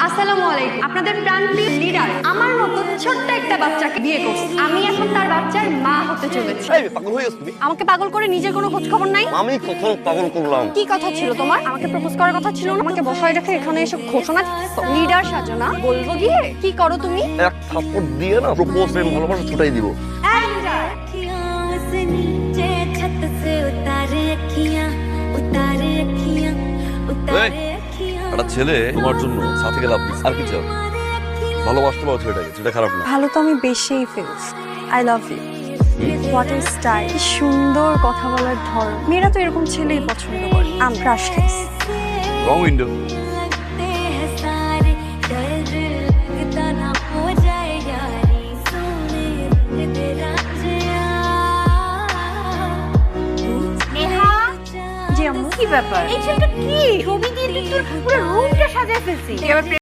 আসসালামু আলাইকুম। আপনাদের প্রান্তীয় লিডার আমার মতো ছোট্ট একটা বাচ্চাকে বিয়ে করছে। আমি এখন তার বাচ্চার মা হতে চলেছি। এই পাগল হয়ে গেছ তুমি? আমাকে পাগল করে নিজের কোনো খোঁজ খবর নাই? আমি কখন পাগল করলাম? কি কথা ছিল তোমার? আমাকে প্রপোজ করার কথা ছিল না? আমাকে বসায় রেখে এখানে এসে ঘোষণা দিচ্ছ? লিডার সাজো না? বলবো গিয়ে কি করো তুমি? এক থাপ্পড় দিয়ে না প্রপোজ প্রেম ভালোবাসা ছুটাই দিব। এই লিডার, একটা ছেলে তোমার জন্য সাথে গেলে আপনি আর কি চাও? ভালোবাসতে পারো ছেলেটাকে, সেটা খারাপ না। ভালো তো আমি বেশিই ফেলছি। I love you. What is style, কি সুন্দর কথা বলার ধরন। মেয়েরা তো এরকম ছেলেই পছন্দ করে। আমি ক্রাশ খাইছি। রং উইন্ডো। জি আম্মু, কি ব্যাপার? এই ছেলেটা কি ছবি দিয়ে তোর পুরো রুমটা সাজিয়ে ফেলছি।